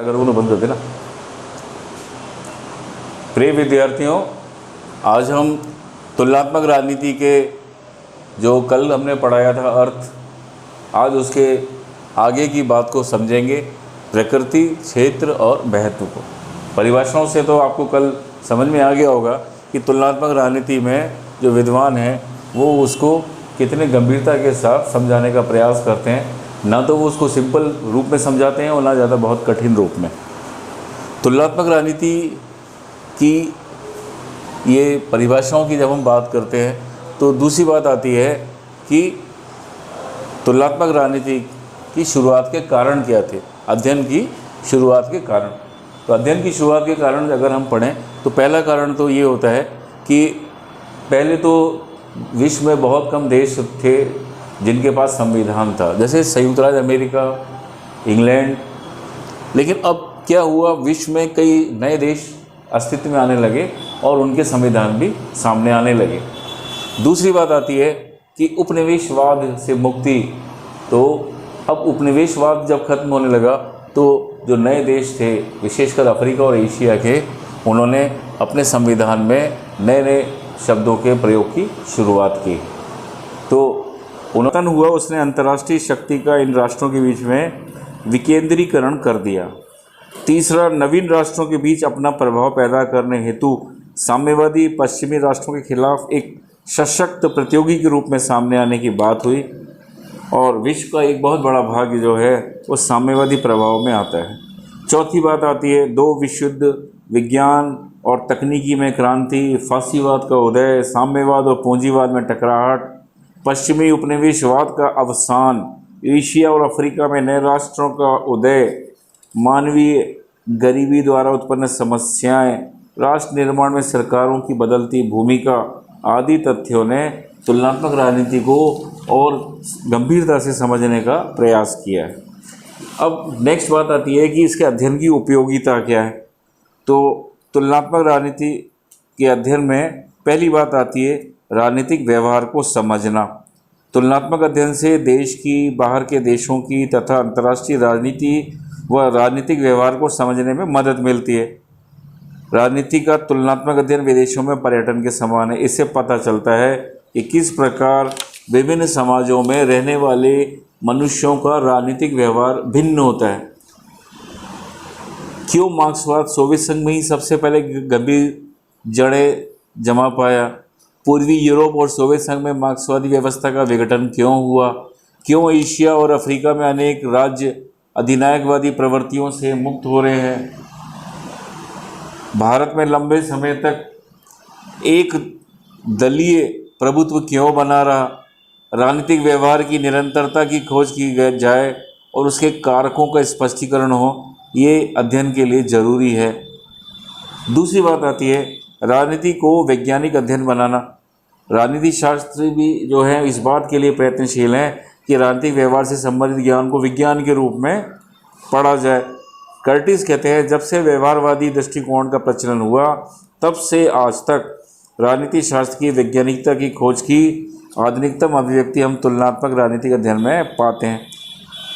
अगर वो बंद होते ना। प्रिय विद्यार्थियों, आज हम तुलनात्मक राजनीति के जो कल हमने पढ़ाया था अर्थ, आज उसके आगे की बात को समझेंगे, प्रकृति, क्षेत्र और महत्व को। परिभाषाओं से तो आपको कल समझ में आ गया होगा कि तुलनात्मक राजनीति में जो विद्वान हैं वो उसको कितने गंभीरता के साथ समझाने का प्रयास करते हैं। ना तो वो उसको सिंपल रूप में समझाते हैं और ना ज़्यादा बहुत कठिन रूप में। तुलनात्मक राजनीति की ये परिभाषाओं की जब हम बात करते हैं तो दूसरी बात आती है कि तुलनात्मक राजनीति की शुरुआत के कारण क्या थे, अध्ययन की शुरुआत के कारण। तो अध्ययन की शुरुआत के कारण अगर हम पढ़ें तो पहला कारण तो ये होता है कि पहले तो विश्व में बहुत कम देश थे जिनके पास संविधान था, जैसे संयुक्त राज्य अमेरिका, इंग्लैंड। लेकिन अब क्या हुआ, विश्व में कई नए देश अस्तित्व में आने लगे और उनके संविधान भी सामने आने लगे। दूसरी बात आती है कि उपनिवेशवाद से मुक्ति। तो अब उपनिवेशवाद जब खत्म होने लगा तो जो नए देश थे, विशेषकर अफ्रीका और एशिया के, उन्होंने अपने संविधान में नए नए शब्दों के प्रयोग की शुरुआत की। तो उन्नतन हुआ, उसने अंतर्राष्ट्रीय शक्ति का इन राष्ट्रों के बीच में विकेंद्रीकरण कर दिया। तीसरा, नवीन राष्ट्रों के बीच अपना प्रभाव पैदा करने हेतु साम्यवादी पश्चिमी राष्ट्रों के खिलाफ एक सशक्त प्रतियोगी के रूप में सामने आने की बात हुई और विश्व का एक बहुत बड़ा भाग जो है वो साम्यवादी प्रभाव में आता है। चौथी बात आती है दो विश्व युद्ध, विज्ञान और तकनीकी में क्रांति, फासीवाद का उदय, साम्यवाद और पूंजीवाद में टकराहट, पश्चिमी उपनिवेशवाद का अवसान, एशिया और अफ्रीका में नए राष्ट्रों का उदय, मानवीय गरीबी द्वारा उत्पन्न समस्याएं, राष्ट्र निर्माण में सरकारों की बदलती भूमिका आदि तथ्यों ने तुलनात्मक राजनीति को और गंभीरता से समझने का प्रयास किया है। अब नेक्स्ट बात आती है कि इसके अध्ययन की उपयोगिता क्या है। तो तुलनात्मक राजनीति के अध्ययन में पहली बात आती है राजनीतिक व्यवहार को समझना। तुलनात्मक अध्ययन से देश की, बाहर के देशों की तथा अंतर्राष्ट्रीय राजनीति व राजनीतिक व्यवहार को समझने में मदद मिलती है। राजनीति का तुलनात्मक अध्ययन विदेशों में पर्यटन के समान है। इससे पता चलता है कि किस प्रकार विभिन्न समाजों में रहने वाले मनुष्यों का राजनीतिक व्यवहार भिन्न होता है। क्यों मार्क्सवाद सोवियत संघ में ही सबसे पहले गंभीर जड़ें जमा पाया? पूर्वी यूरोप और सोवियत संघ में मार्क्सवादी व्यवस्था का विघटन क्यों हुआ? क्यों एशिया और अफ्रीका में अनेक राज्य अधिनायकवादी प्रवृत्तियों से मुक्त हो रहे हैं? भारत में लंबे समय तक एक दलीय प्रभुत्व क्यों बना रहा? राजनीतिक व्यवहार की निरंतरता की खोज की जाए और उसके कारकों का स्पष्टीकरण हो, ये अध्ययन के लिए ज़रूरी है। दूसरी बात आती है राजनीति को वैज्ञानिक अध्ययन बनाना। राजनीति शास्त्री भी जो है इस बात के लिए प्रयत्नशील हैं कि राजनीतिक व्यवहार से संबंधित ज्ञान को विज्ञान के रूप में पढ़ा जाए। कर्टिस कहते हैं जब से व्यवहारवादी दृष्टिकोण का प्रचलन हुआ तब से आज तक राजनीति शास्त्र की वैज्ञानिकता की खोज की आधुनिकतम अभिव्यक्ति हम तुलनात्मक राजनीतिक अध्ययन में पाते हैं।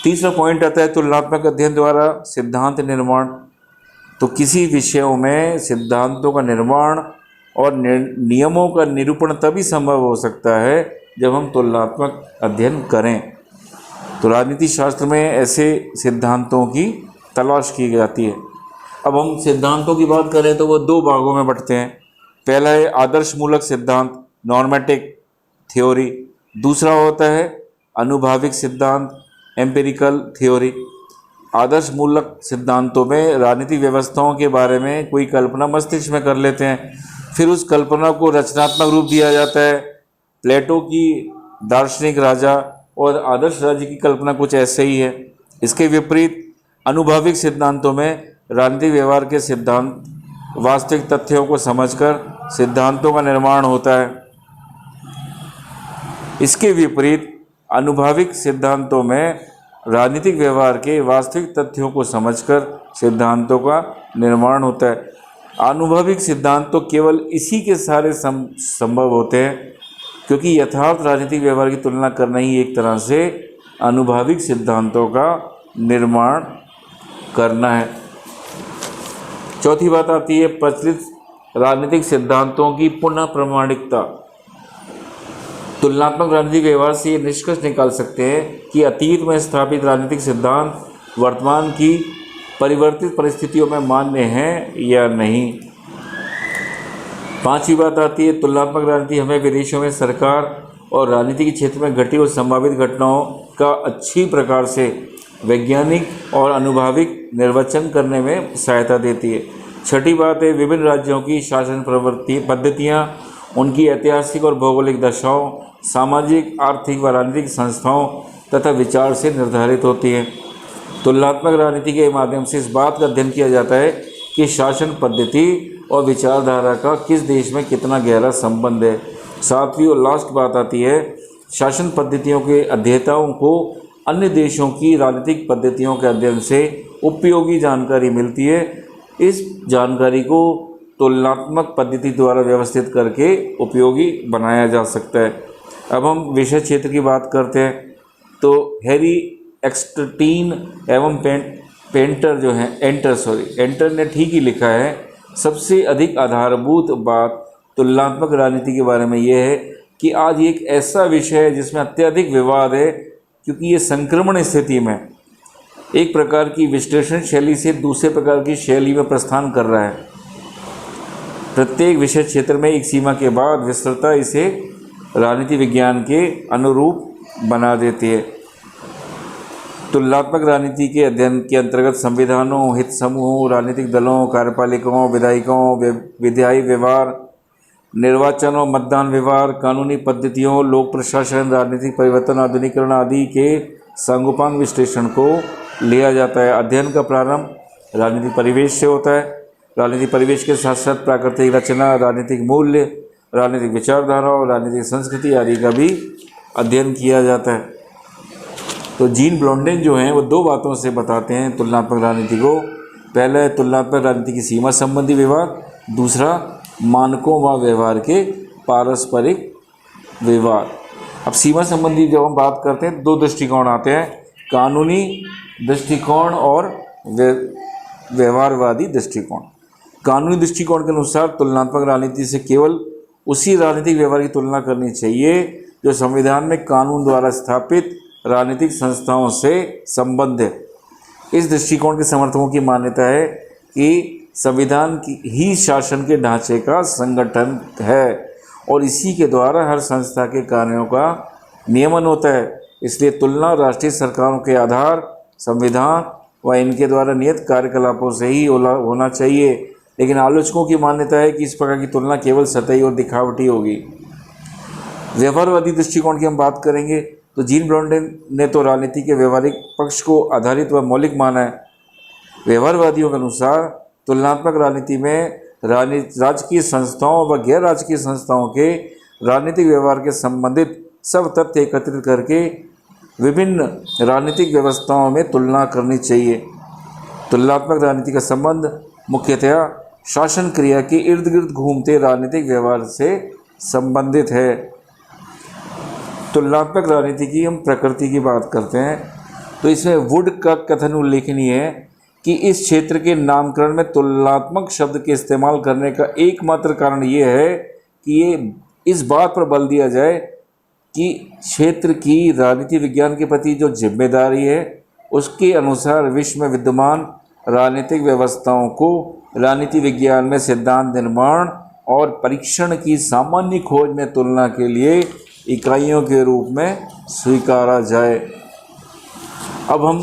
तीसरा पॉइंट आता है तुलनात्मक अध्ययन द्वारा सिद्धांत निर्माण। तो किसी विषयों में सिद्धांतों का निर्माण और नियमों का निरूपण तभी संभव हो सकता है जब हम तुलनात्मक अध्ययन करें। तो राजनीति शास्त्र में ऐसे सिद्धांतों की तलाश की जाती है। अब हम सिद्धांतों की बात करें तो वो दो भागों में बंटते हैं। पहला है आदर्शमूलक सिद्धांत, नॉर्मेटिक थ्योरी। दूसरा होता है अनुभाविक सिद्धांत, एम्पिरिकल थ्योरी। आदर्शमूलक सिद्धांतों में राजनीतिक व्यवस्थाओं के बारे में कोई कल्पना मस्तिष्क में कर लेते हैं, फिर उस कल्पना को रचनात्मक रूप दिया जाता है। प्लेटो की दार्शनिक राजा और आदर्श राज्य की कल्पना कुछ ऐसे ही है। इसके विपरीत अनुभाविक सिद्धांतों में राजनीतिक व्यवहार के सिद्धांत वास्तविक तथ्यों को समझकर सिद्धांतों का निर्माण होता है। इसके विपरीत अनुभाविक सिद्धांतों में राजनीतिक व्यवहार के वास्तविक तथ्यों को समझकर सिद्धांतों का निर्माण होता है। आनुभविक सिद्धांत तो केवल इसी के सारे संभव होते हैं क्योंकि यथार्थ राजनीतिक व्यवहार की तुलना करना ही एक तरह से अनुभाविक सिद्धांतों का निर्माण करना है। चौथी बात आती है प्रचलित राजनीतिक सिद्धांतों की पुनः प्रमाणिकता। तुलनात्मक राजनीतिक व्यवहार से ये निष्कर्ष निकाल सकते हैं कि अतीत में स्थापित राजनीतिक सिद्धांत वर्तमान की परिवर्तित परिस्थितियों में मान्य हैं या नहीं। पांचवी बात आती है तुलनात्मक राजनीति हमें विदेशों में सरकार और राजनीति के क्षेत्र में घटी और संभावित घटनाओं का अच्छी प्रकार से वैज्ञानिक और अनुभाविक निर्वचन करने में सहायता देती है। छठी बात है विभिन्न राज्यों की शासन प्रवृत्ति पद्धतियाँ, उनकी ऐतिहासिक और भौगोलिक दशाओं, सामाजिक, आर्थिक व राजनीतिक संस्थाओं तथा विचार से निर्धारित होती है। तुलनात्मक राजनीति के माध्यम से इस बात का अध्ययन किया जाता है कि शासन पद्धति और विचारधारा का किस देश में कितना गहरा संबंध है। सातवीं और लास्ट बात आती है शासन पद्धतियों के अध्येताओं को अन्य देशों की राजनीतिक पद्धतियों के अध्ययन से उपयोगी जानकारी मिलती है। इस जानकारी को तुलनात्मक पद्धति द्वारा व्यवस्थित करके उपयोगी बनाया जा सकता है। अब हम विषय क्षेत्र की बात करते हैं तो हैरी एक्सटर्टीन एवं एंटर ने ठीक ही लिखा है। सबसे अधिक आधारभूत बात तुलनात्मक राजनीति के बारे में यह है कि आज एक ऐसा विषय है जिसमें अत्यधिक विवाद है, क्योंकि ये संक्रमण स्थिति में एक प्रकार की विश्लेषण शैली से दूसरे प्रकार की शैली में प्रस्थान कर रहा है। प्रत्येक विषय क्षेत्र में एक सीमा के बाद विस्तृतता इसे राजनीति विज्ञान के अनुरूप बना देती है। तुलनात्मक राजनीति के अध्ययन के अंतर्गत संविधानों, हित समूहों, राजनीतिक दलों, कार्यपालिकाओं, विधायिकाओं, विधायी व्यवहार, निर्वाचन और मतदान व्यवहार, कानूनी पद्धतियों, लोक प्रशासन, राजनीतिक परिवर्तन, आधुनिकीकरण आदि के सांगोपांग विश्लेषण को लिया जाता है। अध्ययन का प्रारंभ राजनीतिक परिवेश से होता है। राजनीतिक परिवेश के साथ साथ प्राकृतिक रचना, राजनीतिक मूल्य, राजनीतिक विचारधारा और राजनीतिक संस्कृति आदि का भी अध्ययन किया जाता है। तो जीन ब्लॉन्डेन जो हैं वो दो बातों से बताते हैं तुलनात्मक राजनीति को। पहला है तुलनात्मक राजनीति की सीमा संबंधी विवाद, दूसरा मानकों व व्यवहार के पारस्परिक विवाद। अब सीमा संबंधी जब हम बात करते हैं दो दृष्टिकोण आते हैं, कानूनी दृष्टिकोण और व्यवहारवादी दृष्टिकोण। कानूनी दृष्टिकोण के अनुसार तुलनात्मक राजनीति से केवल उसी राजनीतिक व्यवहार की तुलना करनी चाहिए जो संविधान में कानून द्वारा स्थापित राजनीतिक संस्थाओं से संबद्ध है। इस दृष्टिकोण के समर्थकों की मान्यता है कि संविधान की ही शासन के ढांचे का संगठन है और इसी के द्वारा हर संस्था के कार्यों का नियमन होता है। इसलिए तुलना राष्ट्रीय सरकारों के आधार, संविधान व इनके द्वारा नियत कार्यकलापों से ही होना चाहिए। लेकिन आलोचकों की मान्यता है कि इस प्रकार की तुलना केवल सतही और दिखावटी होगी। व्यवहारवादी दृष्टिकोण की हम बात करेंगे तो जीन ब्लॉन्डेन ने तो राजनीति के व्यवहारिक पक्ष को आधारित व मौलिक माना है। व्यवहारवादियों के अनुसार तुलनात्मक राजनीति में राजकीय संस्थाओं व गैर राजकीय संस्थाओं के राजनीतिक व्यवहार के संबंधित सब तथ्य एकत्रित करके विभिन्न राजनीतिक व्यवस्थाओं में तुलना करनी चाहिए। तुलनात्मक राजनीति का संबंध मुख्यतया शासन क्रिया के इर्द गिर्द घूमते राजनीतिक व्यवहार से संबंधित है। तुलनात्मक राजनीति की हम प्रकृति की बात करते हैं तो इसमें वुड का कथन उल्लेखनीय है कि इस क्षेत्र के नामकरण में तुलनात्मक शब्द के इस्तेमाल करने का एकमात्र कारण ये है कि ये इस बात पर बल दिया जाए कि क्षेत्र की राजनीति विज्ञान के प्रति जो जिम्मेदारी है उसके अनुसार विश्व में विद्यमान राजनीतिक व्यवस्थाओं को राजनीति विज्ञान में सिद्धांत निर्माण और परीक्षण की सामान्य खोज में तुलना के लिए इकाइयों के रूप में स्वीकारा जाए। अब हम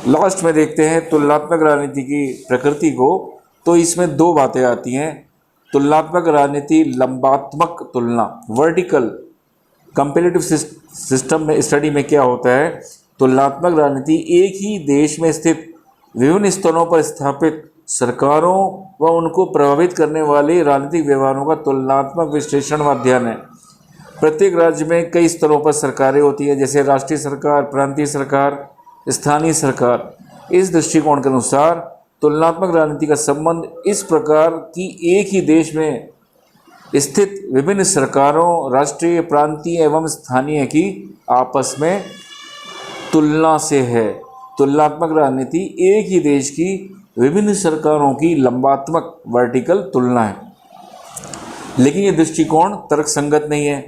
लास्ट में देखते हैं तुलनात्मक राजनीति की प्रकृति को। तो इसमें दो बातें आती हैं। तुलनात्मक राजनीति लंबात्मक तुलना, वर्टिकल कंपैरेटिव सिस्टम में स्टडी में क्या होता है, तुलनात्मक राजनीति एक ही देश में स्थित विभिन्न स्तरों पर स्थापित सरकारों व उनको प्रभावित करने वाले राजनीतिक व्यवहारों का तुलनात्मक विश्लेषण व अध्ययन है। प्रत्येक राज्य में कई स्तरों पर सरकारें होती है, जैसे राष्ट्रीय सरकार, प्रांतीय सरकार, स्थानीय सरकार। इस दृष्टिकोण के अनुसार तुलनात्मक राजनीति का संबंध इस प्रकार की एक ही देश में स्थित विभिन्न सरकारों, राष्ट्रीय, प्रांतीय एवं स्थानीय की आपस में तुलना से है। तुलनात्मक राजनीति एक ही देश की विभिन्न सरकारों की लंबात्मक वर्टिकल तुलना है। लेकिन ये दृष्टिकोण तर्कसंगत नहीं है,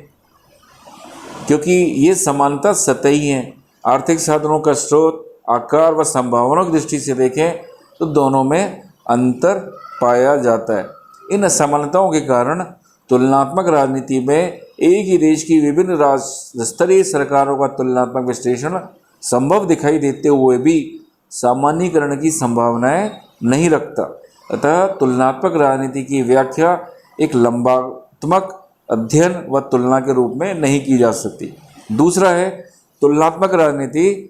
क्योंकि ये समानता सतही है। आर्थिक साधनों का स्रोत, आकार व संभावनाओं की दृष्टि से देखें तो दोनों में अंतर पाया जाता है। इन असमानताओं के कारण तुलनात्मक राजनीति में एक ही देश की विभिन्न राज्य स्तरीय सरकारों का तुलनात्मक विश्लेषण संभव दिखाई देते हुए भी सामान्यीकरण की संभावनाएं नहीं रखता। अतः तुलनात्मक राजनीति की व्याख्या एक लंबात्मक अध्ययन व तुलना के रूप में नहीं की जा सकती। दूसरा है तुलनात्मक राजनीति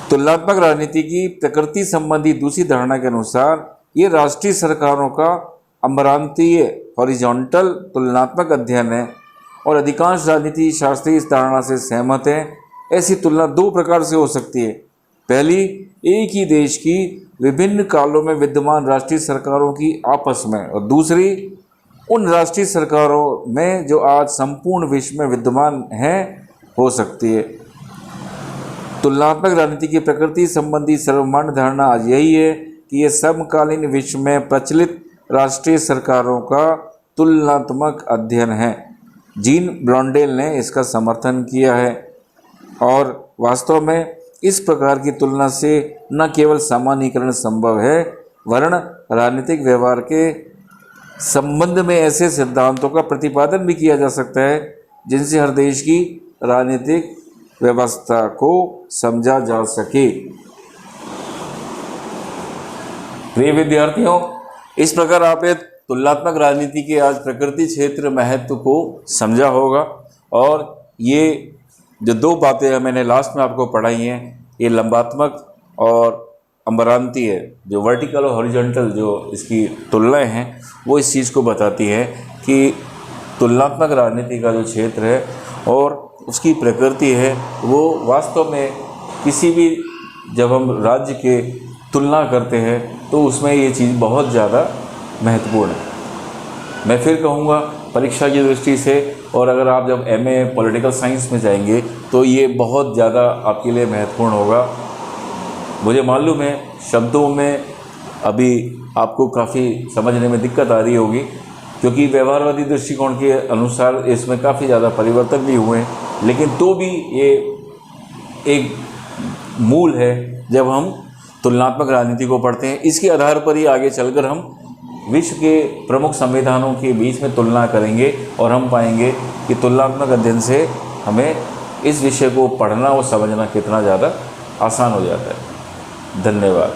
तुलनात्मक राजनीति की प्रकृति संबंधी दूसरी धारणा के अनुसार ये राष्ट्रीय सरकारों का अम्बरांतीय हॉरिजॉन्टल तुलनात्मक अध्ययन है और अधिकांश राजनीति शास्त्री इस धारणा से सहमत हैं। ऐसी तुलना दो प्रकार से हो सकती है। पहली, एक ही देश की विभिन्न कालों में विद्यमान राष्ट्रीय सरकारों की आपस में, और दूसरी उन राष्ट्रीय सरकारों में जो आज संपूर्ण विश्व में विद्यमान हैं हो सकती है। तुलनात्मक राजनीति की प्रकृति संबंधी सर्वमान्य धारणा आज यही है कि यह समकालीन विश्व में प्रचलित राष्ट्रीय सरकारों का तुलनात्मक अध्ययन है। जीन ब्लॉन्डेल ने इसका समर्थन किया है और वास्तव में इस प्रकार की तुलना से न केवल सामान्यीकरण संभव है, वरन राजनीतिक व्यवहार के संबंध में ऐसे सिद्धांतों का प्रतिपादन भी किया जा सकता है जिनसे हर देश की राजनीतिक व्यवस्था को समझा जा सके। प्रिय विद्यार्थियों, इस प्रकार आपने तुलनात्मक राजनीति के आज प्रकृति क्षेत्र महत्व को समझा होगा और ये जो दो बातें मैंने लास्ट में आपको पढ़ाई हैं, ये लंबात्मक और अम्बरांतीय जो वर्टिकल और हॉरिजॉन्टल जो इसकी तुलनाएं हैं वो इस चीज़ को बताती है कि तुलनात्मक राजनीति का जो क्षेत्र है और उसकी प्रकृति है वो वास्तव में किसी भी जब हम राज्य के तुलना करते हैं तो उसमें ये चीज़ बहुत ज़्यादा महत्वपूर्ण है। मैं फिर कहूँगा परीक्षा की दृष्टि से, और अगर आप जब एमए पॉलिटिकल साइंस में जाएंगे तो ये बहुत ज़्यादा आपके लिए महत्वपूर्ण होगा। मुझे मालूम है शब्दों में अभी आपको काफ़ी समझने में दिक्कत आ रही होगी, क्योंकि व्यवहारवादी दृष्टिकोण के अनुसार इसमें काफ़ी ज़्यादा परिवर्तन भी हुए हैं, लेकिन तो भी ये एक मूल है जब हम तुलनात्मक राजनीति को पढ़ते हैं। इसके आधार पर ही आगे चलकर हम विश्व के प्रमुख संविधानों के बीच में तुलना करेंगे और हम पाएंगे कि तुलनात्मक अध्ययन से हमें इस विषय को पढ़ना और समझना कितना ज़्यादा आसान हो जाता है। धन्यवाद।